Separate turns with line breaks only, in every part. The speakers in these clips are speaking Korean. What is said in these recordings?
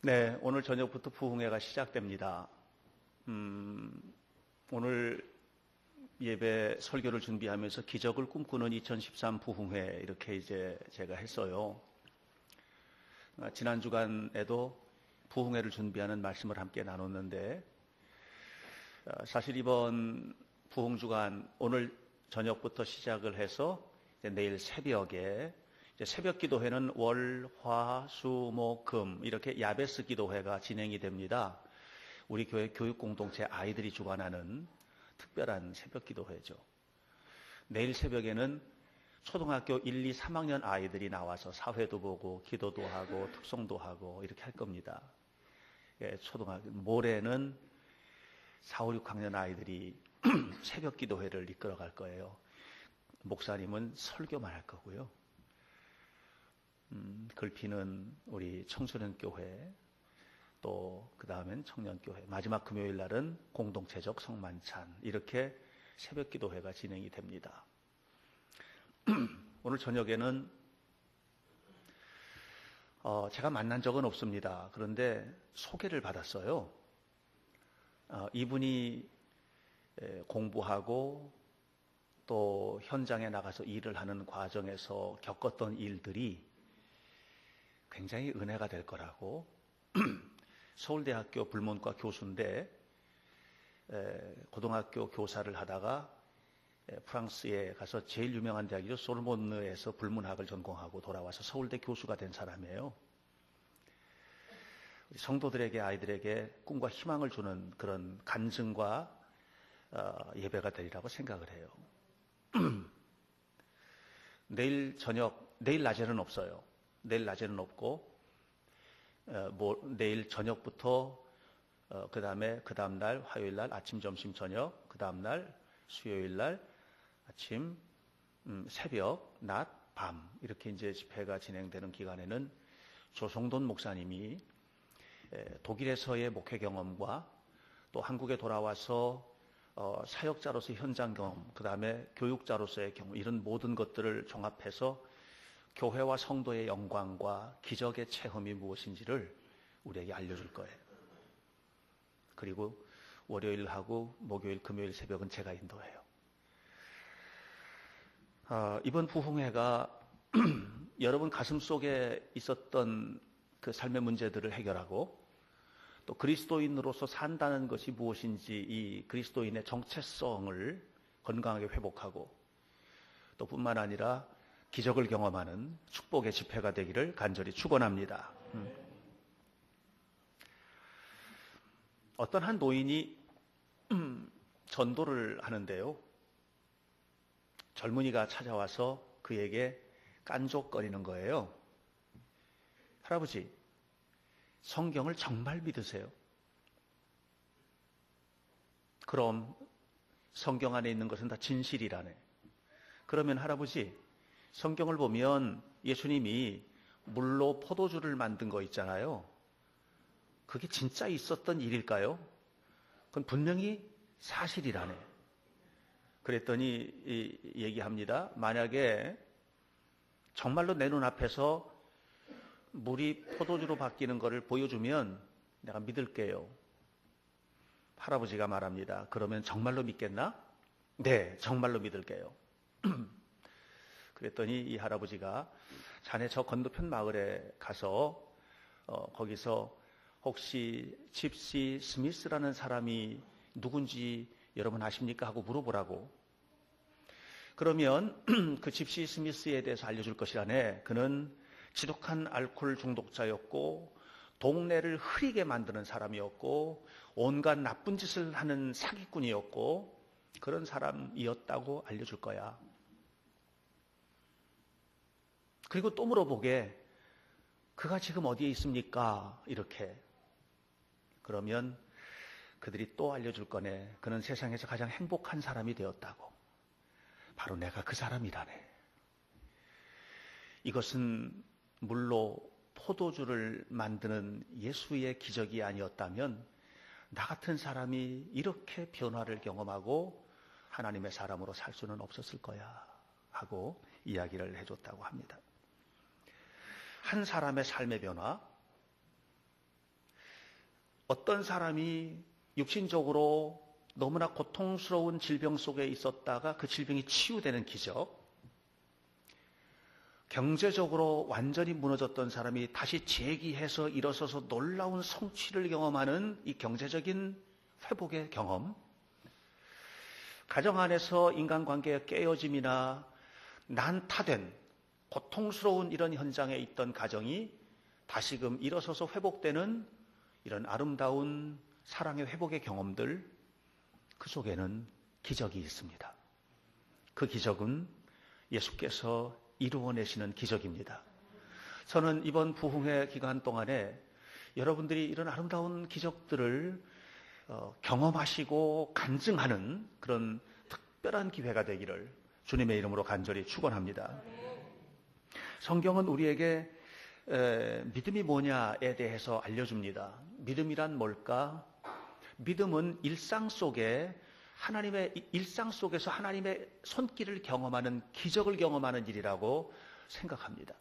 네, 오늘 저녁부터 부흥회가 시작됩니다. 오늘 예배 설교를 준비하면서 기적을 꿈꾸는 2013 부흥회 이렇게 이제 제가 했어요. 지난 주간에도 부흥회를 준비하는 말씀을 함께 나눴는데 사실 이번 부흥주간 오늘 저녁부터 시작을 해서 내일 새벽에 새벽 기도회는 월, 화, 수, 목, 금 이렇게 야베스 기도회가 진행이 됩니다. 우리 교회 교육공동체 아이들이 주관하는 특별한 새벽 기도회죠. 내일 새벽에는 초등학교 1, 2, 3학년 아이들이 나와서 사회도 보고 기도도 하고 특송도 하고 이렇게 할 겁니다. 초등학교 모레는 4, 5, 6학년 아이들이 새벽 기도회를 이끌어 갈 거예요. 목사님은 설교만 할 거고요. 글피는 우리 청소년 교회, 또 그 다음엔 청년 교회, 마지막 금요일 날은 공동체적 성만찬 이렇게 새벽 기도회가 진행이 됩니다. 오늘 저녁에는 제가 만난 적은 없습니다. 그런데 소개를 받았어요. 이분이 공부하고 또 현장에 나가서 일을 하는 과정에서 겪었던 일들이 굉장히 은혜가 될 거라고. 서울대학교 불문과 교수인데 고등학교 교사를 하다가 프랑스에 가서 제일 유명한 대학이죠. 소르본느에서 불문학을 전공하고 돌아와서 서울대 교수가 된 사람이에요. 성도들에게, 아이들에게 꿈과 희망을 주는 그런 간증과 예배가 되리라고 생각을 해요. 내일 낮에는 없어요. 내일 낮에는 없고 내일 저녁부터 그 다음 날 화요일 날 아침, 점심, 저녁, 그 다음 날 수요일 날 아침, 새벽, 낮, 밤 이렇게 이제 집회가 진행되는 기간에는 조성돈 목사님이 독일에서의 목회 경험과 또 한국에 돌아와서 사역자로서 현장 경험, 그 다음에 교육자로서의 경험 이런 모든 것들을 종합해서 교회와 성도의 영광과 기적의 체험이 무엇인지를 우리에게 알려줄 거예요. 그리고 월요일하고 목요일, 금요일 새벽은 제가 인도해요. 이번 부흥회가 여러분 가슴 속에 있었던 그 삶의 문제들을 해결하고 또 그리스도인으로서 산다는 것이 무엇인지 이 그리스도인의 정체성을 건강하게 회복하고 또 뿐만 아니라 기적을 경험하는 축복의 집회가 되기를 간절히 축원합니다. 어떤 한 노인이 전도를 하는데요. 젊은이가 찾아와서 그에게 깐족거리는 거예요. 할아버지, 성경을 정말 믿으세요? 그럼 성경 안에 있는 것은 다 진실이라네. 그러면 할아버지, 성경을 보면 예수님이 물로 포도주를 만든 거 있잖아요. 그게 진짜 있었던 일일까요? 그건 분명히 사실이라네. 그랬더니 얘기합니다. 만약에 정말로 내 눈앞에서 물이 포도주로 바뀌는 것을 보여주면 내가 믿을게요. 할아버지가 말합니다. 그러면 정말로 믿겠나? 네, 정말로 믿을게요. 그랬더니 이 할아버지가 자네 저 건너편 마을에 가서 거기서 혹시 집시 스미스라는 사람이 누군지 여러분 아십니까? 하고 물어보라고. 그러면 그 집시 스미스에 대해서 알려줄 것이라네. 그는 지독한 알코올 중독자였고 동네를 흐리게 만드는 사람이었고 온갖 나쁜 짓을 하는 사기꾼이었고 그런 사람이었다고 알려줄 거야. 그리고 또 물어보게. 그가 지금 어디에 있습니까? 이렇게. 그러면 그들이 또 알려줄 거네. 그는 세상에서 가장 행복한 사람이 되었다고. 바로 내가 그 사람이라네. 이것은 물로 포도주를 만드는 예수의 기적이 아니었다면 나 같은 사람이 이렇게 변화를 경험하고 하나님의 사람으로 살 수는 없었을 거야 하고 이야기를 해줬다고 합니다. 한 사람의 삶의 변화, 어떤 사람이 육신적으로 너무나 고통스러운 질병 속에 있었다가 그 질병이 치유되는 기적, 경제적으로 완전히 무너졌던 사람이 다시 재기해서 일어서서 놀라운 성취를 경험하는 이 경제적인 회복의 경험, 가정 안에서 인간관계의 깨어짐이나 난타된 고통스러운 이런 현장에 있던 가정이 다시금 일어서서 회복되는 이런 아름다운 사랑의 회복의 경험들, 그 속에는 기적이 있습니다. 그 기적은 예수께서 이루어내시는 기적입니다. 저는 이번 부흥회 기간 동안에 여러분들이 이런 아름다운 기적들을 경험하시고 간증하는 그런 특별한 기회가 되기를 주님의 이름으로 간절히 축원합니다. 성경은 우리에게 믿음이 뭐냐에 대해서 알려줍니다. 믿음이란 뭘까? 믿음은 일상 속에서 하나님의 손길을 경험하는, 기적을 경험하는 일이라고 생각합니다.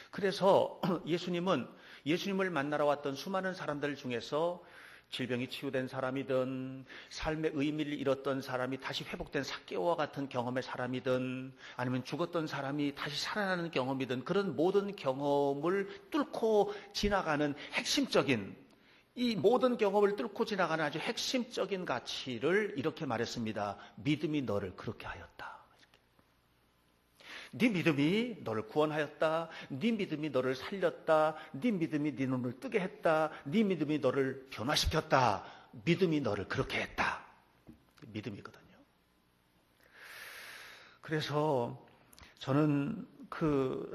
그래서 예수님을 만나러 왔던 수많은 사람들 중에서 질병이 치유된 사람이든 삶의 의미를 잃었던 사람이 다시 회복된 삭개오와 같은 경험의 사람이든 아니면 죽었던 사람이 다시 살아나는 경험이든 그런 모든 경험을 뚫고 지나가는 핵심적인, 이 모든 경험을 뚫고 지나가는 아주 핵심적인 가치를 이렇게 말했습니다. 믿음이 너를 그렇게 하였다. 네 믿음이 너를 구원하였다. 네 믿음이 너를 살렸다. 네 믿음이 네 눈을 뜨게 했다. 네 믿음이 너를 변화시켰다. 믿음이 너를 그렇게 했다. 믿음이거든요. 그래서 저는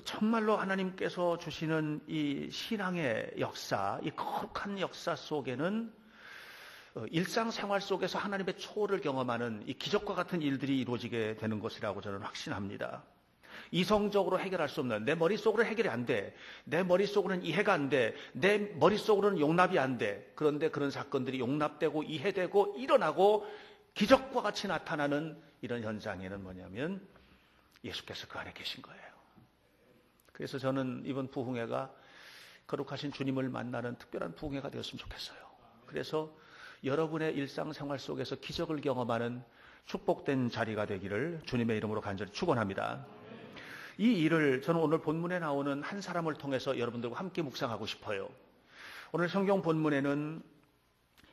정말로 하나님께서 주시는 이 신앙의 역사, 이 거룩한 역사 속에는 일상생활 속에서 하나님의 초월을 경험하는 이 기적과 같은 일들이 이루어지게 되는 것이라고 저는 확신합니다. 이성적으로 해결할 수 없는, 내 머릿속으로 해결이 안 돼. 내 머릿속으로는 이해가 안 돼. 내 머릿속으로는 용납이 안 돼. 그런데 그런 사건들이 용납되고 이해되고 일어나고 기적과 같이 나타나는 이런 현장에는 뭐냐면 예수께서 그 안에 계신 거예요. 그래서 저는 이번 부흥회가 거룩하신 주님을 만나는 특별한 부흥회가 되었으면 좋겠어요. 그래서 여러분의 일상생활 속에서 기적을 경험하는 축복된 자리가 되기를 주님의 이름으로 간절히 축원합니다. 이 일을 저는 오늘 본문에 나오는 한 사람을 통해서 여러분들과 함께 묵상하고 싶어요. 오늘 성경 본문에는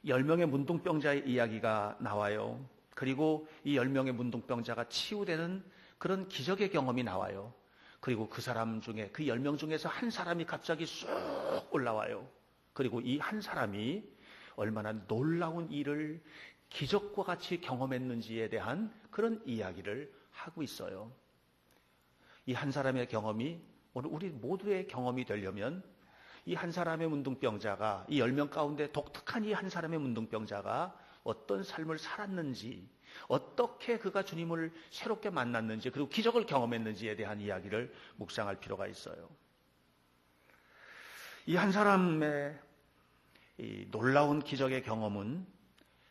10명의 문둥병자의 이야기가 나와요. 그리고 이 10명의 문둥병자가 치유되는 그런 기적의 경험이 나와요. 그리고 그 사람 중에, 그 10명 중에서 한 사람이 갑자기 쑥 올라와요. 그리고 이 한 사람이 얼마나 놀라운 일을 기적과 같이 경험했는지에 대한 그런 이야기를 하고 있어요. 이 한 사람의 경험이 오늘 우리 모두의 경험이 되려면 이 한 사람의 문둥병자가, 이 10명 가운데 독특한 이 한 사람의 문둥병자가 어떤 삶을 살았는지, 어떻게 그가 주님을 새롭게 만났는지, 그리고 기적을 경험했는지에 대한 이야기를 묵상할 필요가 있어요. 이 한 사람의 이 놀라운 기적의 경험은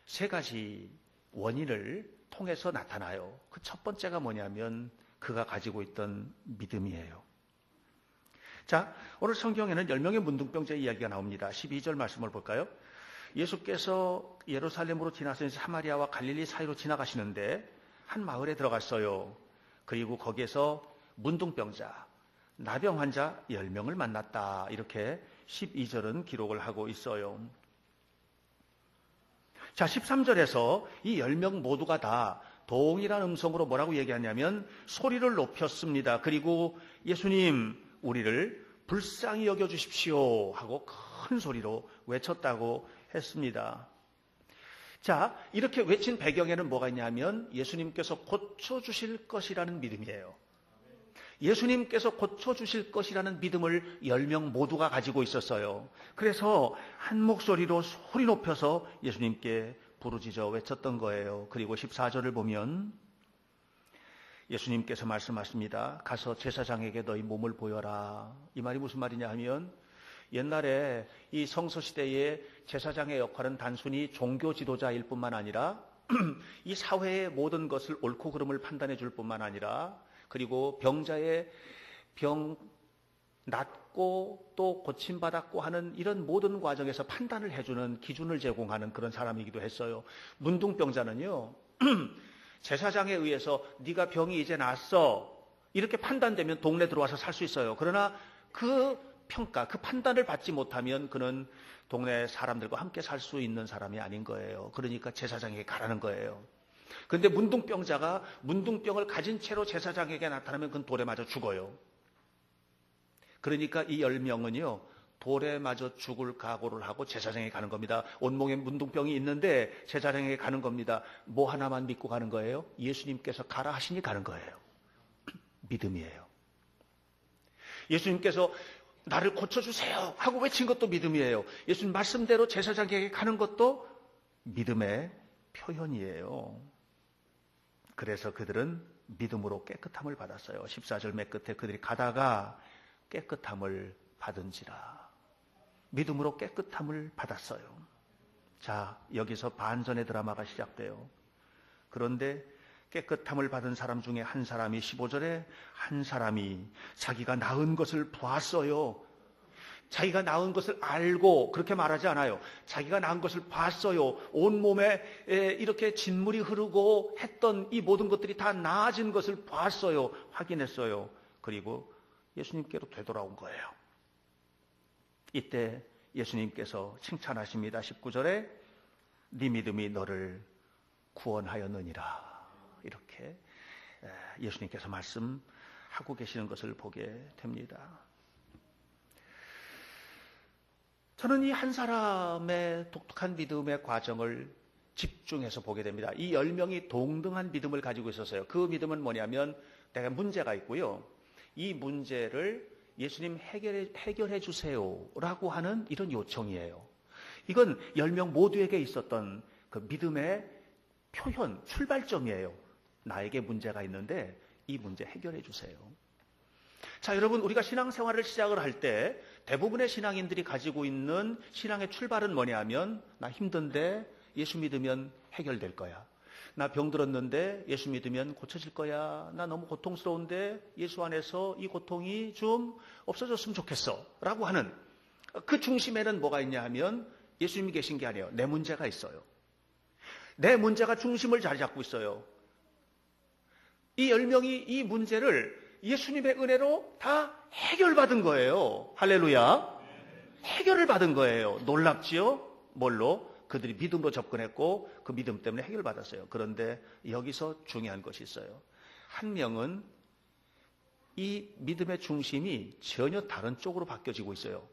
세 가지 원인을 통해서 나타나요. 그 첫 번째가 뭐냐면 그가 가지고 있던 믿음이에요. 자, 오늘 성경에는 10명의 문둥병자 이야기가 나옵니다. 12절 말씀을 볼까요? 예수께서 예루살렘으로 지나서 사마리아와 갈릴리 사이로 지나가시는데 한 마을에 들어갔어요. 그리고 거기에서 문둥병자, 나병 환자 10명을 만났다. 이렇게 12절은 기록을 하고 있어요. 자, 13절에서 이 10명 모두가 다 동일한 음성으로 뭐라고 얘기하냐면 소리를 높였습니다. 그리고 예수님, 우리를 불쌍히 여겨주십시오 하고 큰 소리로 외쳤다고 했습니다. 자, 이렇게 외친 배경에는 뭐가 있냐면 예수님께서 고쳐주실 것이라는 믿음이에요. 예수님께서 고쳐주실 것이라는 믿음을 10명 모두가 가지고 있었어요. 그래서 한 목소리로 소리 높여서 예수님께 부르짖어 외쳤던 거예요. 그리고 14절을 보면 예수님께서 말씀하십니다. 가서 제사장에게 너희 몸을 보여라. 이 말이 무슨 말이냐 하면 옛날에 이 성서시대의 제사장의 역할은 단순히 종교 지도자일 뿐만 아니라 이 사회의 모든 것을 옳고 그름을 판단해 줄 뿐만 아니라 그리고 병자의 병 낫고 또 고침받았고 하는 이런 모든 과정에서 판단을 해주는 기준을 제공하는 그런 사람이기도 했어요. 문둥병자는요, 제사장에 의해서 네가 병이 이제 낫어 이렇게 판단되면 동네 들어와서 살 수 있어요. 그러나 그 평가, 그 판단을 받지 못하면 그는 동네 사람들과 함께 살 수 있는 사람이 아닌 거예요. 그러니까 제사장에게 가라는 거예요. 그런데 문둥병자가 문둥병을 가진 채로 제사장에게 나타나면 그건 돌에 맞아 죽어요. 그러니까 이 10명은요, 돌에 맞아 죽을 각오를 하고 제사장에 가는 겁니다. 온몸에 문둥병이 있는데 제사장에게 가는 겁니다. 뭐 하나만 믿고 가는 거예요? 예수님께서 가라 하시니 가는 거예요. 믿음이에요. 예수님께서 나를 고쳐주세요 하고 외친 것도 믿음이에요. 예수님 말씀대로 제사장에게 가는 것도 믿음의 표현이에요. 그래서 그들은 믿음으로 깨끗함을 받았어요. 14절 맨 끝에 그들이 가다가 깨끗함을 받은지라. 믿음으로 깨끗함을 받았어요. 자, 여기서 반전의 드라마가 시작돼요. 그런데 깨끗함을 받은 사람 중에 한 사람이 15절에 한 사람이 자기가 낳은 것을 보았어요. 자기가 낳은 것을 알고 그렇게 말하지 않아요. 자기가 낳은 것을 봤어요. 온몸에 이렇게 진물이 흐르고 했던 이 모든 것들이 다 나아진 것을 봤어요. 확인했어요. 그리고 예수님께로 되돌아온 거예요. 이때 예수님께서 칭찬하십니다. 19절에 네 믿음이 너를 구원하였느니라. 이렇게 예수님께서 말씀하고 계시는 것을 보게 됩니다. 저는 이 한 사람의 독특한 믿음의 과정을 집중해서 보게 됩니다. 이 10명이 동등한 믿음을 가지고 있었어요. 그 믿음은 뭐냐면 내가 문제가 있고요. 이 문제를 예수님 해결해 주세요라고 하는 이런 요청이에요. 이건 10명 모두에게 있었던 그 믿음의 표현, 출발점이에요. 나에게 문제가 있는데 이 문제 해결해 주세요. 자, 여러분, 우리가 신앙생활을 시작을 할 때 대부분의 신앙인들이 가지고 있는 신앙의 출발은 뭐냐면 나 힘든데 예수 믿으면 해결될 거야. 나 병들었는데 예수 믿으면 고쳐질 거야. 나 너무 고통스러운데 예수 안에서 이 고통이 좀 없어졌으면 좋겠어 라고 하는 그 중심에는 뭐가 있냐 하면 예수님이 계신 게 아니에요. 내 문제가 있어요. 내 문제가 중심을 자리 잡고 있어요. 이 10명이 이 문제를 예수님의 은혜로 다 해결받은 거예요. 할렐루야. 해결을 받은 거예요. 놀랍지요? 뭘로? 그들이 믿음으로 접근했고 그 믿음 때문에 해결받았어요. 그런데 여기서 중요한 것이 있어요. 한 명은 이 믿음의 중심이 전혀 다른 쪽으로 바뀌어지고 있어요.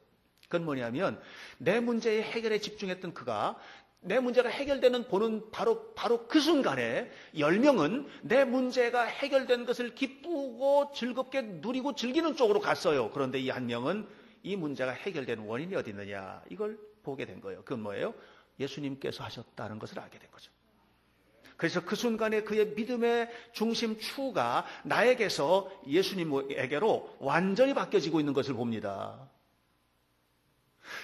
그건 뭐냐면 내 문제의 해결에 집중했던 그가 내 문제가 해결되는 보는 바로 그 순간에 10명은 내 문제가 해결된 것을 기쁘고 즐겁게 누리고 즐기는 쪽으로 갔어요. 그런데 이 한 명은 이 문제가 해결된 원인이 어디 있느냐 이걸 보게 된 거예요. 그건 뭐예요? 예수님께서 하셨다는 것을 알게 된 거죠. 그래서 그 순간에 그의 믿음의 중심추가 나에게서 예수님에게로 완전히 바뀌어지고 있는 것을 봅니다.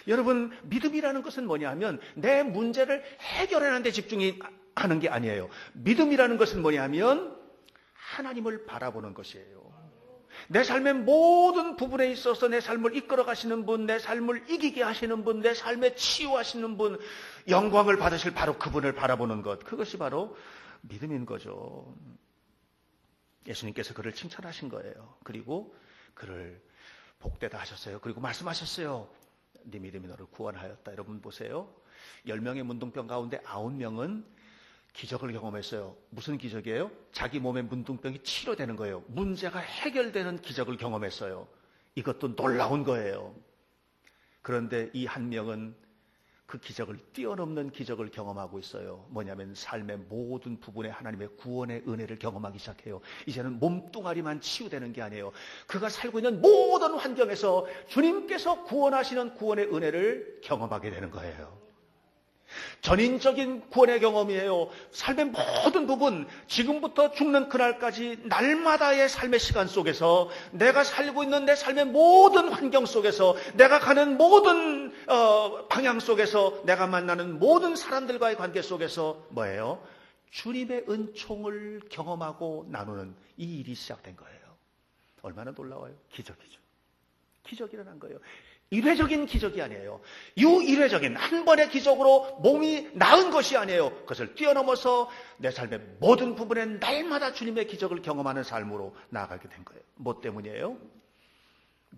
여러분, 믿음이라는 것은 뭐냐면 내 문제를 해결하는 데 집중하는 게 아니에요. 믿음이라는 것은 뭐냐면 하나님을 바라보는 것이에요. 내 삶의 모든 부분에 있어서 내 삶을 이끌어 가시는 분, 내 삶을 이기게 하시는 분, 내 삶에 치유하시는 분, 영광을 받으실 바로 그분을 바라보는 것. 그것이 바로 믿음인 거죠. 예수님께서 그를 칭찬하신 거예요. 그리고 그를 복되다 하셨어요. 그리고 말씀하셨어요. 네 믿음이 너를 구원하였다. 여러분 보세요. 10명의 문둥병 가운데 9명은 기적을 경험했어요. 무슨 기적이에요? 자기 몸의 문둥병이 치료되는 거예요. 문제가 해결되는 기적을 경험했어요. 이것도 놀라운 거예요. 그런데 이 한 명은 그 기적을 뛰어넘는 기적을 경험하고 있어요. 뭐냐면 삶의 모든 부분에 하나님의 구원의 은혜를 경험하기 시작해요. 이제는 몸뚱아리만 치유되는 게 아니에요. 그가 살고 있는 모든 환경에서 주님께서 구원하시는 구원의 은혜를 경험하게 되는 거예요. 전인적인 구원의 경험이에요. 삶의 모든 부분, 지금부터 죽는 그날까지 날마다의 삶의 시간 속에서 내가 살고 있는 내 삶의 모든 환경 속에서 내가 가는 모든 방향 속에서 내가 만나는 모든 사람들과의 관계 속에서 뭐예요? 주님의 은총을 경험하고 나누는 이 일이 시작된 거예요. 얼마나 놀라워요? 기적이죠. 기적이 일어난 거예요. 일회적인 기적이 아니에요. 유일회적인 한 번의 기적으로 몸이 나은 것이 아니에요. 그것을 뛰어넘어서 내 삶의 모든 부분에 날마다 주님의 기적을 경험하는 삶으로 나아가게 된 거예요. 뭐 때문이에요?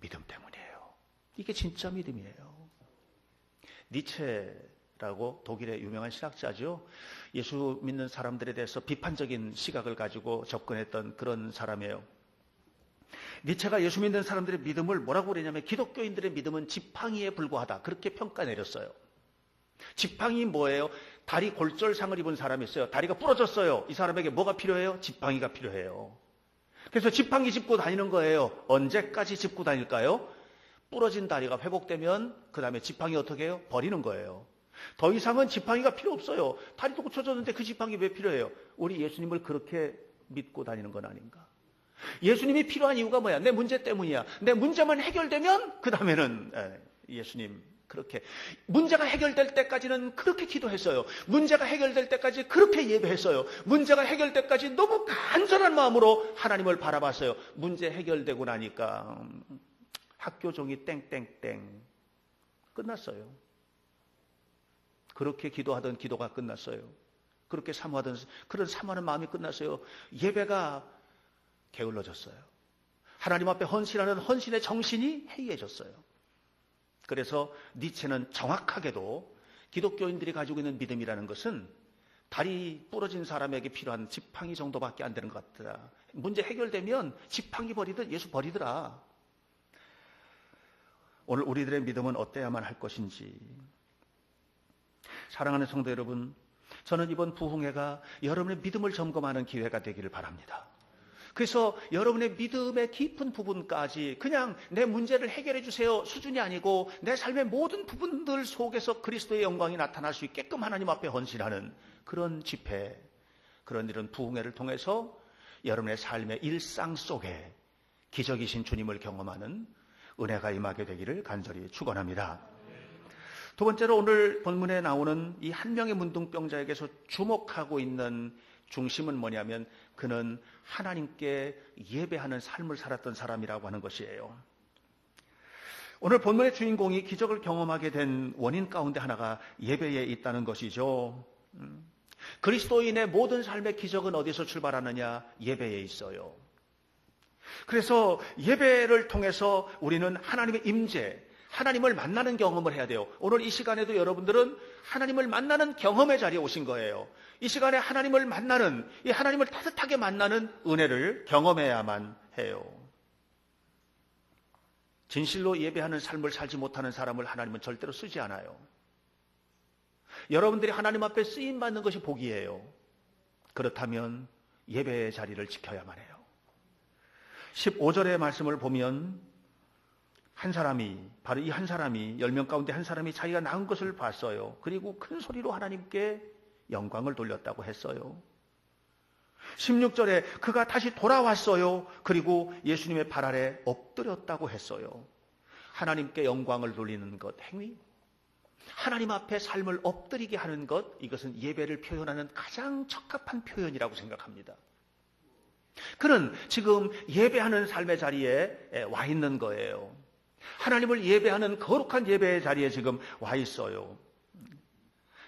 믿음 때문이에요. 이게 진짜 믿음이에요. 니체라고 독일의 유명한 신학자죠. 예수 믿는 사람들에 대해서 비판적인 시각을 가지고 접근했던 그런 사람이에요. 니체가 예수 믿는 사람들의 믿음을 뭐라고 그러냐면 기독교인들의 믿음은 지팡이에 불과하다. 그렇게 평가 내렸어요. 지팡이 뭐예요? 다리 골절상을 입은 사람이 있어요. 다리가 부러졌어요. 이 사람에게 뭐가 필요해요? 지팡이가 필요해요. 그래서 지팡이 짚고 다니는 거예요. 언제까지 짚고 다닐까요? 부러진 다리가 회복되면 그 다음에 지팡이 어떻게 해요? 버리는 거예요. 더 이상은 지팡이가 필요 없어요. 다리도 고쳐졌는데 그 지팡이 왜 필요해요? 우리 예수님을 그렇게 믿고 다니는 건 아닌가? 예수님이 필요한 이유가 뭐야? 내 문제 때문이야. 내 문제만 해결되면 그 다음에는 예수님 그렇게 문제가 해결될 때까지는 그렇게 기도했어요. 문제가 해결될 때까지 그렇게 예배했어요. 문제가 해결될 때까지 너무 간절한 마음으로 하나님을 바라봤어요. 문제 해결되고 나니까 학교 종이 땡땡땡 끝났어요. 그렇게 기도하던 기도가 끝났어요. 그렇게 사모하던 그런 사모하는 마음이 끝났어요. 예배가 게을러졌어요. 하나님 앞에 헌신하는 헌신의 정신이 해이해졌어요. 그래서 니체는 정확하게도 기독교인들이 가지고 있는 믿음이라는 것은 다리 부러진 사람에게 필요한 지팡이 정도밖에 안 되는 것 같더라. 문제 해결되면 지팡이 버리듯 예수 버리더라. 오늘 우리들의 믿음은 어때야만 할 것인지. 사랑하는 성도 여러분, 저는 이번 부흥회가 여러분의 믿음을 점검하는 기회가 되기를 바랍니다. 그래서 여러분의 믿음의 깊은 부분까지 그냥 내 문제를 해결해 주세요 수준이 아니고 내 삶의 모든 부분들 속에서 그리스도의 영광이 나타날 수 있게끔 하나님 앞에 헌신하는 그런 집회, 그런 이런 부흥회를 통해서 여러분의 삶의 일상 속에 기적이신 주님을 경험하는 은혜가 임하게 되기를 간절히 축원합니다. 두 번째로 오늘 본문에 나오는 이 한 명의 문둥병자에게서 주목하고 있는 중심은 뭐냐면 그는 하나님께 예배하는 삶을 살았던 사람이라고 하는 것이에요. 오늘 본문의 주인공이 기적을 경험하게 된 원인 가운데 하나가 예배에 있다는 것이죠. 그리스도인의 모든 삶의 기적은 어디서 출발하느냐? 예배에 있어요. 그래서 예배를 통해서 우리는 하나님의 임재, 하나님을 만나는 경험을 해야 돼요. 오늘 이 시간에도 여러분들은 하나님을 만나는 경험의 자리에 오신 거예요. 이 시간에 하나님을 만나는, 이 하나님을 따뜻하게 만나는 은혜를 경험해야만 해요. 진실로 예배하는 삶을 살지 못하는 사람을 하나님은 절대로 쓰지 않아요. 여러분들이 하나님 앞에 쓰임받는 것이 복이에요. 그렇다면 예배의 자리를 지켜야만 해요. 15절의 말씀을 보면 한 사람이, 바로 이 한 사람이 10명 가운데 한 사람이 자기가 낳은 것을 봤어요. 그리고 큰 소리로 하나님께 영광을 돌렸다고 했어요. 16절에 그가 다시 돌아왔어요. 그리고 예수님의 발 아래 엎드렸다고 했어요. 하나님께 영광을 돌리는 것, 행위, 하나님 앞에 삶을 엎드리게 하는 것, 이것은 예배를 표현하는 가장 적합한 표현이라고 생각합니다. 그는 지금 예배하는 삶의 자리에 와 있는 거예요. 하나님을 예배하는 거룩한 예배의 자리에 지금 와 있어요.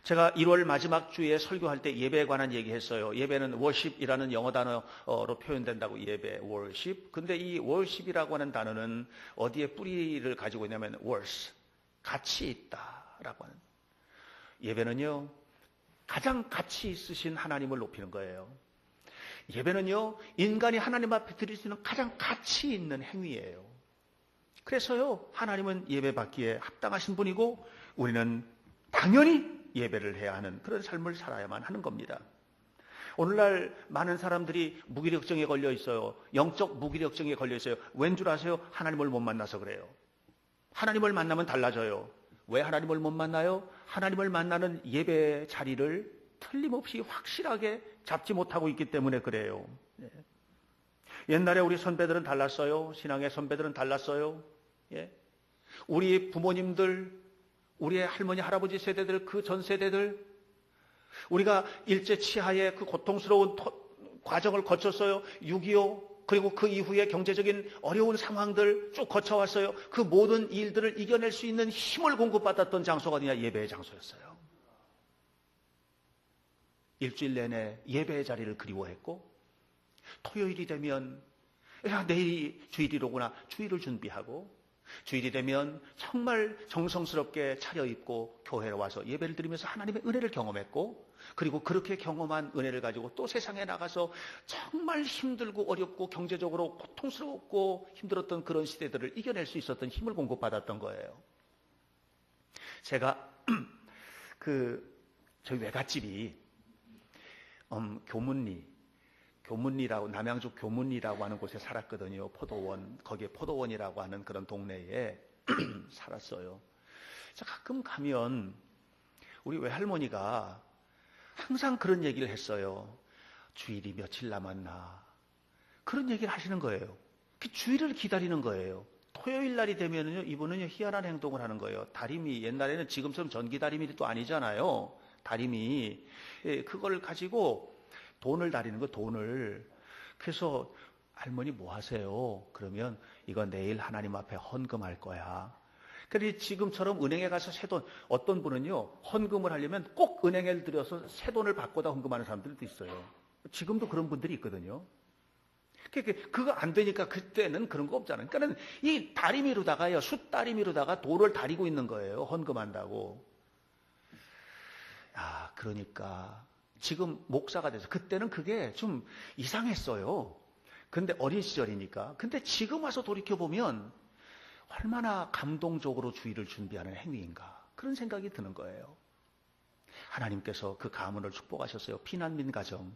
제가 1월 마지막 주에 설교할 때 예배에 관한 얘기했어요. 예배는 worship이라는 영어 단어로 표현된다고, 예배, worship. 근데 이 worship이라고 하는 단어는 어디에 뿌리를 가지고 있냐면 worth, 가치 있다라고 하는. 예배는요, 가장 가치 있으신 하나님을 높이는 거예요. 예배는요, 인간이 하나님 앞에 드릴 수 있는 가장 가치 있는 행위예요. 그래서요, 하나님은 예배받기에 합당하신 분이고 우리는 당연히 예배를 해야 하는 그런 삶을 살아야만 하는 겁니다. 오늘날 많은 사람들이 무기력증에 걸려 있어요. 영적 무기력증에 걸려 있어요. 왠 줄 아세요? 하나님을 못 만나서 그래요. 하나님을 만나면 달라져요. 왜 하나님을 못 만나요? 하나님을 만나는 예배 자리를 틀림없이 확실하게 잡지 못하고 있기 때문에 그래요. 옛날에 우리 선배들은 달랐어요. 신앙의 선배들은 달랐어요. 우리 부모님들, 우리의 할머니, 할아버지 세대들, 그 전 세대들, 우리가 일제 치하의 그 고통스러운 과정을 거쳤어요. 6.25, 그리고 그 이후에 경제적인 어려운 상황들 쭉 거쳐왔어요. 그 모든 일들을 이겨낼 수 있는 힘을 공급받았던 장소가 어디냐? 예배의 장소였어요. 일주일 내내 예배의 자리를 그리워했고, 토요일이 되면 야, 내일이 주일이로구나, 주일을 준비하고, 주일이 되면 정말 정성스럽게 차려입고 교회에 와서 예배를 드리면서 하나님의 은혜를 경험했고, 그리고 그렇게 경험한 은혜를 가지고 또 세상에 나가서 정말 힘들고 어렵고 경제적으로 고통스럽고 힘들었던 그런 시대들을 이겨낼 수 있었던 힘을 공급받았던 거예요. 제가 저희 외갓집이 교문리라고, 남양주 교문리라고 하는 곳에 살았거든요. 포도원, 거기에 포도원이라고 하는 그런 동네에 살았어요. 가끔 가면 우리 외할머니가 항상 그런 얘기를 했어요. 주일이 며칠 남았나, 그런 얘기를 하시는 거예요. 그 주일을 기다리는 거예요. 토요일 날이 되면요, 이분은 희한한 행동을 하는 거예요. 다리미, 옛날에는 지금처럼 전기 다리미도 아니잖아요. 다리미, 그걸 가지고 돈을 다리는 거, 돈을. 그래서 할머니 뭐 하세요? 그러면 이거 내일 하나님 앞에 헌금할 거야. 그런데 지금처럼 은행에 가서 새돈, 어떤 분은요, 헌금을 하려면 꼭 은행에 들여서 새돈을 받고다 헌금하는 사람들도 있어요. 지금도 그런 분들이 있거든요. 그거 안 되니까 그때는 그런 거 없잖아요. 그러니까 이 다리미로다가요, 숫다리미로다가 돈을 다리고 있는 거예요. 헌금한다고. 그러니까 지금 목사가 돼서, 그때는 그게 좀 이상했어요. 근데 어린 시절이니까. 근데 지금 와서 돌이켜보면 얼마나 감동적으로 주일을 준비하는 행위인가, 그런 생각이 드는 거예요. 하나님께서 그 가문을 축복하셨어요. 피난민 가정,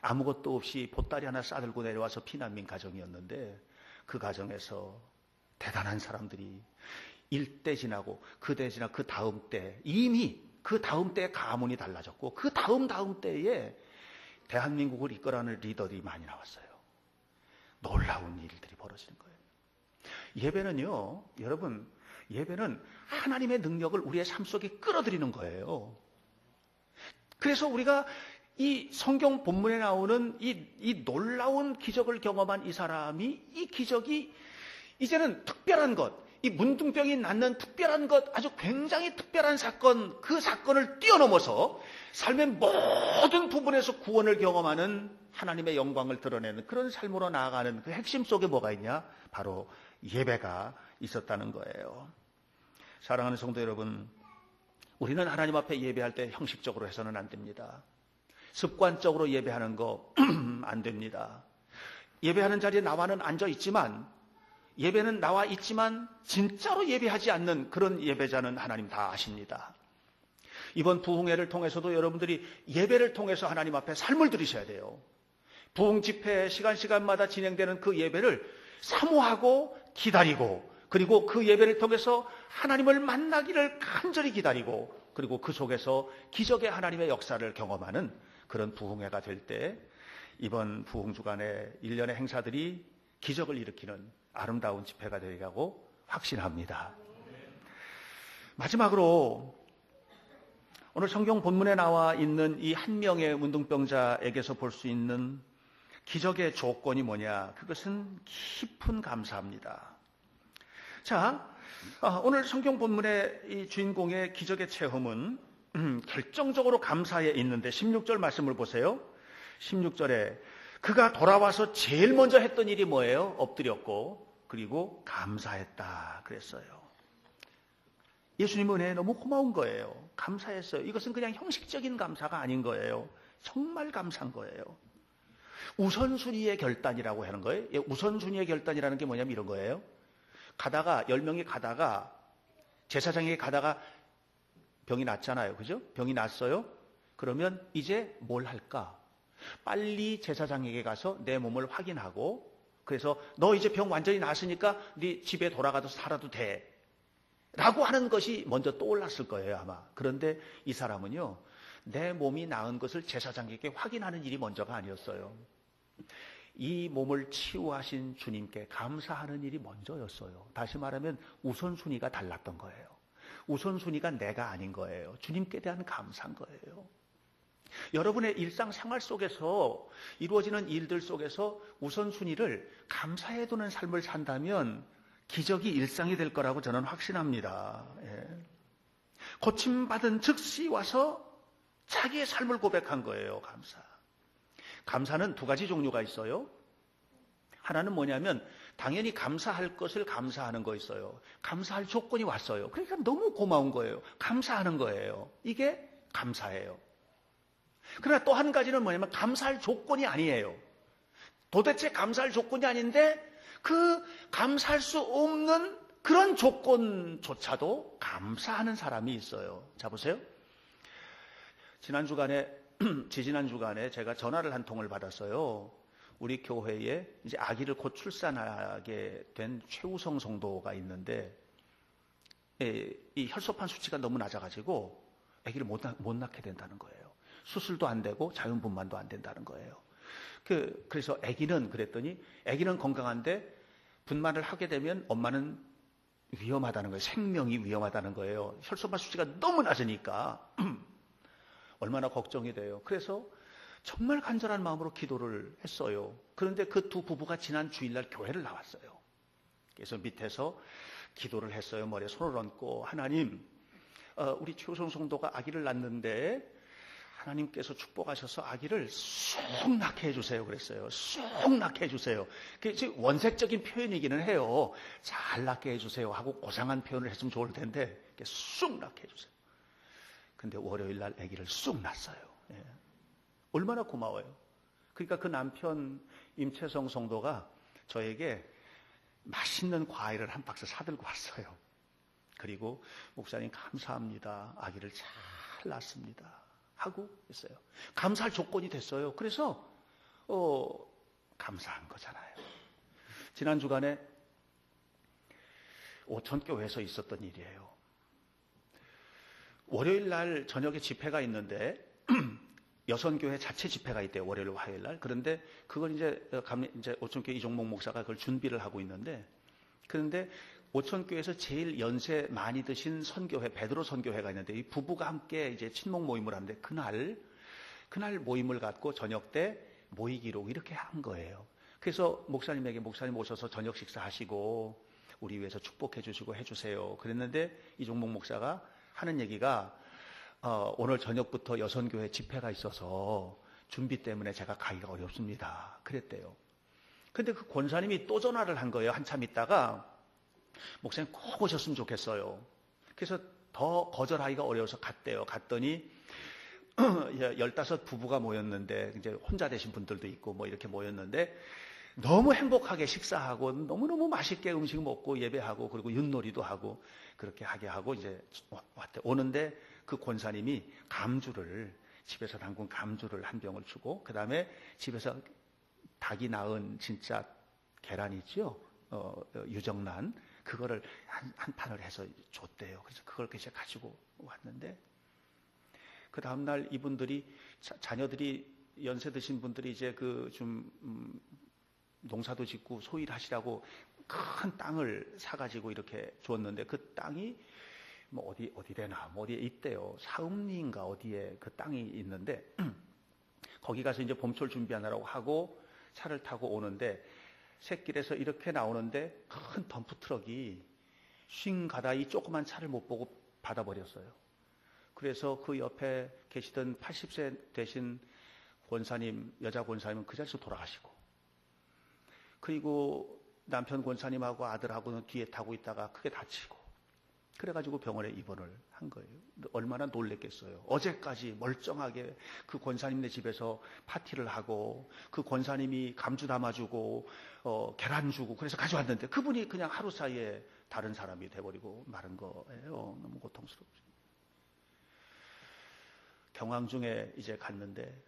아무것도 없이 보따리 하나 싸들고 내려와서 피난민 가정이었는데, 그 가정에서 대단한 사람들이 일대 지나고 그 대 지나고 그 다음 때, 이미 그 다음 때의 가문이 달라졌고, 그 다음 때에 대한민국을 이끌어가는 리더들이 많이 나왔어요. 놀라운 일들이 벌어지는 거예요. 예배는요, 여러분, 예배는 하나님의 능력을 우리의 삶 속에 끌어들이는 거예요. 그래서 우리가 이 성경 본문에 나오는 이 놀라운 기적을 경험한 이 사람이, 이 기적이 이제는 특별한 것, 이 문둥병이 낫는 특별한 것, 아주 굉장히 특별한 사건, 그 사건을 뛰어넘어서 삶의 모든 부분에서 구원을 경험하는, 하나님의 영광을 드러내는 그런 삶으로 나아가는 그 핵심 속에 뭐가 있냐? 바로 예배가 있었다는 거예요. 사랑하는 성도 여러분, 우리는 하나님 앞에 예배할 때 형식적으로 해서는 안 됩니다. 습관적으로 예배하는 거 안 됩니다. 예배하는 자리에 나와는 앉아 있지만, 예배는 나와 있지만 진짜로 예배하지 않는 그런 예배자는 하나님 다 아십니다. 이번 부흥회를 통해서도 여러분들이 예배를 통해서 하나님 앞에 삶을 들이셔야 돼요. 부흥 집회 시간마다 진행되는 그 예배를 사모하고 기다리고, 그리고 그 예배를 통해서 하나님을 만나기를 간절히 기다리고, 그리고 그 속에서 기적의 하나님의 역사를 경험하는 그런 부흥회가 될 때, 이번 부흥 주간의 1년의 행사들이 기적을 일으키는 아름다운 집회가 되리라고 확신합니다. 마지막으로 오늘 성경 본문에 나와 있는 이 한 명의 문둥병자에게서 볼 수 있는 기적의 조건이 뭐냐? 그것은 깊은 감사입니다. 자, 오늘 성경 본문의 이 주인공의 기적의 체험은 결정적으로 감사에 있는데, 16절 말씀을 보세요. 16절에 그가 돌아와서 제일 먼저 했던 일이 뭐예요? 엎드렸고 그리고 감사했다 그랬어요. 예수님 은혜에 너무 고마운 거예요. 감사했어요. 이것은 그냥 형식적인 감사가 아닌 거예요. 정말 감사한 거예요. 우선순위의 결단이라고 하는 거예요. 우선순위의 결단이라는 게 뭐냐면 이런 거예요. 가다가 10명이 가다가 제사장에게 가다가 병이 났잖아요. 그죠? 병이 났어요. 그러면 이제 뭘 할까? 빨리 제사장에게 가서 내 몸을 확인하고, 그래서 너 이제 병 완전히 나았으니까 네 집에 돌아가서 살아도 돼 라고 하는 것이 먼저 떠올랐을 거예요, 아마. 그런데 이 사람은요, 내 몸이 나은 것을 제사장에게 확인하는 일이 먼저가 아니었어요. 이 몸을 치유하신 주님께 감사하는 일이 먼저였어요. 다시 말하면 우선순위가 달랐던 거예요. 우선순위가 내가 아닌 거예요. 주님께 대한 감사인 거예요. 여러분의 일상생활 속에서 이루어지는 일들 속에서 우선순위를 감사해 두는 삶을 산다면 기적이 일상이 될 거라고 저는 확신합니다. 예. 고침받은 즉시 와서 자기의 삶을 고백한 거예요. 감사는 두 가지 종류가 있어요. 하나는 뭐냐면 당연히 감사할 것을 감사하는 거 있어요. 감사할 조건이 왔어요. 그러니까 너무 고마운 거예요. 감사하는 거예요. 이게 감사예요. 그러나 또 한 가지는 뭐냐면 감사할 조건이 아니에요. 도대체 감사할 조건이 아닌데 그 감사할 수 없는 그런 조건조차도 감사하는 사람이 있어요. 자, 보세요. 지지난 주간에 제가 전화를 한 통을 받았어요. 우리 교회에 이제 아기를 곧 출산하게 된 최우성 성도가 있는데, 이 혈소판 수치가 너무 낮아가지고 아기를 못 낳게 된다는 거예요. 수술도 안 되고 자연분만도 안 된다는 거예요. 그래서 아기는 그랬더니 아기는 건강한데 분만을 하게 되면 엄마는 위험하다는 거예요. 생명이 위험하다는 거예요. 혈소판 수치가 너무 낮으니까 얼마나 걱정이 돼요. 그래서 정말 간절한 마음으로 기도를 했어요. 그런데 그 두 부부가 지난 주일날 교회를 나왔어요. 그래서 밑에서 기도를 했어요. 머리에 손을 얹고, 하나님, 우리 최우성 성도가 아기를 낳는데 하나님께서 축복하셔서 아기를 쑥 낳게 해주세요. 그랬어요. 쑥 낳게 해주세요. 그게 원색적인 표현이기는 해요. 잘 낳게 해주세요 하고 고상한 표현을 했으면 좋을 텐데 쑥 낳게 해주세요. 근데 월요일 날 아기를 쑥 낳았어요. 예. 얼마나 고마워요. 그러니까 그 남편 임채성 성도가 저에게 맛있는 과일을 한 박스 사들고 왔어요. 그리고 목사님 감사합니다. 아기를 잘 낳았습니다. 하고 있어요. 감사할 조건이 됐어요. 그래서 감사한 거잖아요. 지난 주간에 오천교회에서 있었던 일이에요. 월요일 날 저녁에 집회가 있는데 여선교회 자체 집회가 있대요. 월요일, 화요일 날. 그런데 그걸 이제 오천교회 이종목 목사가 그걸 준비를 하고 있는데, 그런데 오천교회에서 제일 연세 많이 드신 선교회, 베드로 선교회가 있는데 이 부부가 함께 이제 친목 모임을 하는데 그날 모임을 갖고 저녁 때 모이기로 이렇게 한 거예요. 그래서 목사님에게 목사님 오셔서 저녁 식사하시고 우리 위해서 축복해 주시고 해주세요. 그랬는데 이종목 목사가 하는 얘기가 오늘 저녁부터 여선교회 집회가 있어서 준비 때문에 제가 가기가 어렵습니다. 그랬대요. 근데 그 권사님이 또 전화를 한 거예요. 한참 있다가 목사님 꼭 오셨으면 좋겠어요. 그래서 더 거절하기가 어려워서 갔대요. 갔더니 15 부부가 모였는데 이제 혼자 되신 분들도 있고 뭐 이렇게 모였는데 너무 행복하게 식사하고 너무너무 맛있게 음식 먹고 예배하고 그리고 윷놀이도 하고 그렇게 하게 하고 이제 왔대. 오는데 그 권사님이 집에서 담근 감주를 한 병을 주고 그 다음에 집에서 닭이 낳은 진짜 계란 있죠? 유정란 그거를 한 판을 해서 줬대요. 그래서 그걸 이제 가지고 왔는데 그 다음날 이분들이 자녀들이 연세 드신 분들이 이제 농사도 짓고 소일 하시라고 큰 땅을 사가지고 이렇게 줬는데 그 땅이 뭐 어디래나 뭐 어디에 있대요. 사읍리인가 어디에 그 땅이 있는데 거기 가서 이제 봄철 준비하느라고 하고 차를 타고 오는데 샛길에서 이렇게 나오는데 큰 덤프 트럭이 쉥 가다 이 조그만 차를 못 보고 받아버렸어요. 그래서 그 옆에 계시던 80세 되신 권사님, 여자 권사님은 그 자리에서 돌아가시고, 그리고 남편 권사님하고 아들하고는 뒤에 타고 있다가 크게 다치고, 그래가지고 병원에 입원을 한 거예요. 얼마나 놀랬겠어요. 어제까지 멀쩡하게 그 권사님네 집에서 파티를 하고 그 권사님이 감주 담아주고 계란 주고 그래서 가져왔는데 그분이 그냥 하루 사이에 다른 사람이 돼버리고 마른 거예요. 너무 고통스럽죠. 경황 중에 이제 갔는데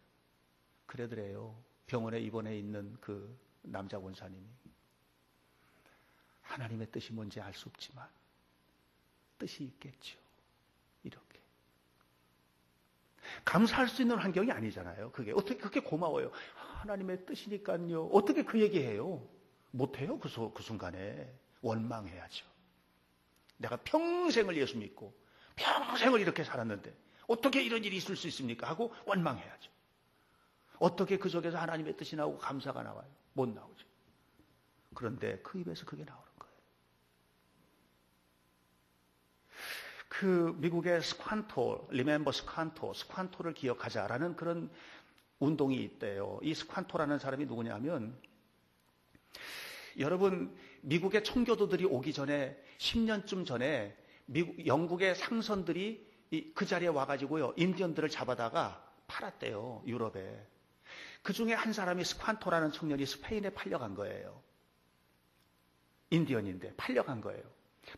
그래더래요. 병원에 입원해 있는 그 남자 권사님이 하나님의 뜻이 뭔지 알 수 없지만 뜻이 있겠죠. 이렇게. 감사할 수 있는 환경이 아니잖아요. 그게 어떻게 그렇게 고마워요. 하나님의 뜻이니까요. 어떻게 그 얘기해요? 못해요. 그 순간에. 원망해야죠. 내가 평생을 예수 믿고 평생을 이렇게 살았는데 어떻게 이런 일이 있을 수 있습니까? 하고 원망해야죠. 어떻게 그 속에서 하나님의 뜻이 나오고 감사가 나와요? 못 나오죠. 그런데 그 입에서 그게 나오는 거예요. 그 미국의 스퀀토, 리멤버 스퀀토를 기억하자라는 그런 운동이 있대요. 이 스퀀토라는 사람이 누구냐면, 여러분, 미국의 청교도들이 오기 전에 10년쯤 전에 영국의 상선들이 그 자리에 와가지고요, 인디언들을 잡아다가 팔았대요, 유럽에. 그 중에 한 사람이 스퀀토라는 청년이 스페인에 팔려간 거예요. 인디언인데 팔려간 거예요.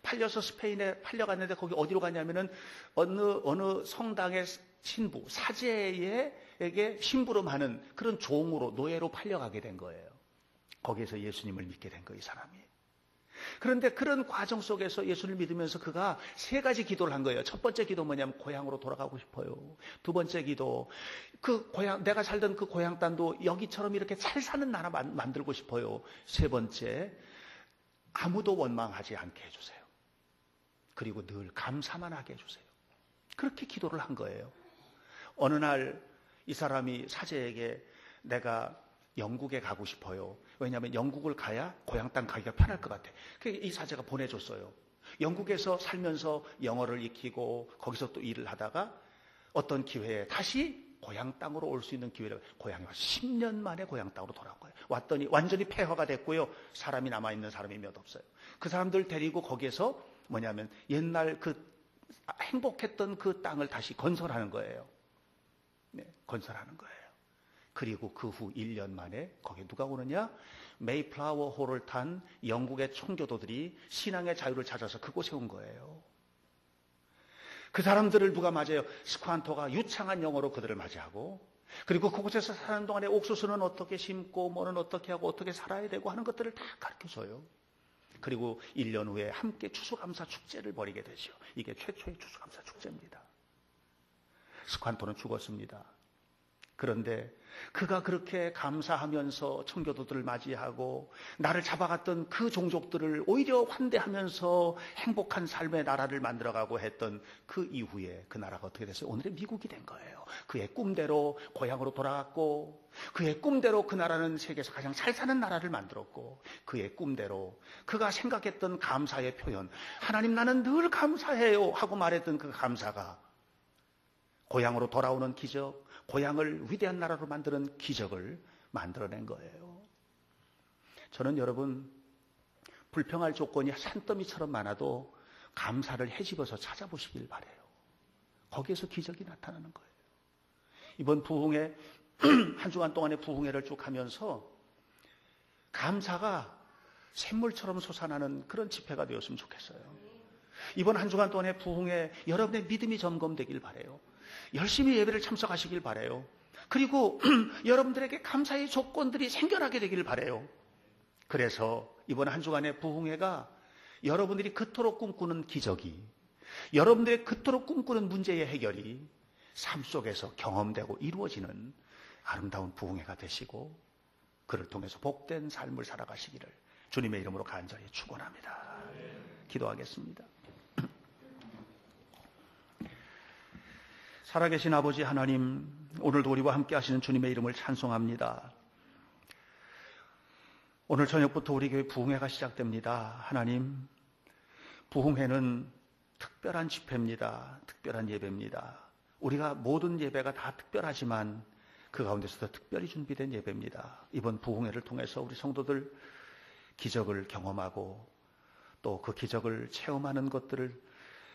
팔려서 스페인에 팔려갔는데 거기 어디로 갔냐면은 어느 성당의 신부, 사제에게 심부름하는 그런 종으로, 노예로 팔려가게 된 거예요. 거기에서 예수님을 믿게 된 거예요, 이 사람이. 그런데 그런 과정 속에서 예수를 믿으면서 그가 3가지 기도를 한 거예요. 첫 번째 기도 뭐냐면 고향으로 돌아가고 싶어요. 두 번째 기도, 그 고향, 내가 살던 그 고향 땅도 여기처럼 이렇게 잘 사는 나라 만들고 싶어요. 세 번째, 아무도 원망하지 않게 해주세요. 그리고 늘 감사만 하게 해주세요. 그렇게 기도를 한 거예요. 어느 날 이 사람이 사제에게 내가 영국에 가고 싶어요. 왜냐하면 영국을 가야 고향 땅 가기가 편할 것 같아. 그래서 이 사제가 보내줬어요. 영국에서 살면서 영어를 익히고 거기서 또 일을 하다가 어떤 기회에 다시 고향 땅으로 올 수 있는 기회를, 고향에 와서 10년 만에 고향 땅으로 돌아온 거예요. 왔더니 완전히 폐허가 됐고요. 사람이 남아있는 사람이 몇 없어요. 그 사람들 데리고 거기에서 뭐냐면 옛날 그 행복했던 그 땅을 다시 건설하는 거예요. 네, 건설하는 거예요. 그리고 그 후 1년 만에 거기에 누가 오느냐? 메이플라워 홀을 탄 영국의 청교도들이 신앙의 자유를 찾아서 그곳에 온 거예요. 그 사람들을 누가 맞아요? 스퀀토가 유창한 영어로 그들을 맞이하고, 그리고 그곳에서 사는 동안에 옥수수는 어떻게 심고 뭐는 어떻게 하고 어떻게 살아야 되고 하는 것들을 다 가르쳐줘요. 그리고 1년 후에 함께 추수감사 축제를 벌이게 되죠. 이게 최초의 추수감사 축제입니다. 스퀀토는 죽었습니다. 그런데 그가 그렇게 감사하면서 청교도들을 맞이하고 나를 잡아갔던 그 종족들을 오히려 환대하면서 행복한 삶의 나라를 만들어가고 했던 그 이후에 그 나라가 어떻게 됐어요? 오늘의 미국이 된 거예요. 그의 꿈대로 고향으로 돌아갔고, 그의 꿈대로 그 나라는 세계에서 가장 잘 사는 나라를 만들었고, 그의 꿈대로 그가 생각했던 감사의 표현, 하나님 나는 늘 감사해요 하고 말했던 그 감사가 고향으로 돌아오는 기적, 고향을 위대한 나라로 만드는 기적을 만들어낸 거예요. 저는 여러분, 불평할 조건이 산더미처럼 많아도 감사를 헤집어서 찾아보시길 바라요. 거기에서 기적이 나타나는 거예요. 이번 부흥회, 한 주간 동안의 부흥회를 쭉 하면서 감사가 샘물처럼 솟아나는 그런 집회가 되었으면 좋겠어요. 이번 한 주간 동안의 부흥회, 여러분의 믿음이 점검되길 바라요. 열심히 예배를 참석하시길 바라요. 그리고 여러분들에게 감사의 조건들이 생겨나게 되기를 바라요. 그래서 이번 한 주간의 부흥회가 여러분들이 그토록 꿈꾸는 기적이, 여러분들의 그토록 꿈꾸는 문제의 해결이 삶 속에서 경험되고 이루어지는 아름다운 부흥회가 되시고, 그를 통해서 복된 삶을 살아가시기를 주님의 이름으로 간절히 축원합니다. 기도하겠습니다. 살아계신 아버지 하나님, 오늘도 우리와 함께 하시는 주님의 이름을 찬송합니다. 오늘 저녁부터 우리 교회 부흥회가 시작됩니다. 하나님, 부흥회는 특별한 집회입니다. 특별한 예배입니다. 우리가 모든 예배가 다 특별하지만 그 가운데서도 특별히 준비된 예배입니다. 이번 부흥회를 통해서 우리 성도들 기적을 경험하고 또 그 기적을 체험하는 것들을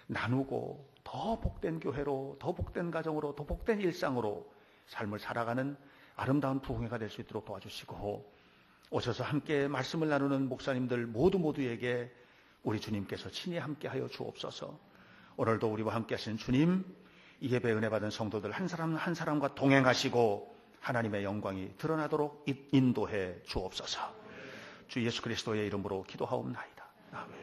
나누고 더 복된 교회로, 더 복된 가정으로, 더 복된 일상으로 삶을 살아가는 아름다운 부흥회가 될 수 있도록 도와주시고, 오셔서 함께 말씀을 나누는 목사님들 모두에게 우리 주님께서 친히 함께하여 주옵소서. 오늘도 우리와 함께 하시는 주님, 이 예배 은혜 받은 성도들 한 사람 한 사람과 동행하시고 하나님의 영광이 드러나도록 인도해 주옵소서. 주 예수 그리스도의 이름으로 기도하옵나이다. 아멘.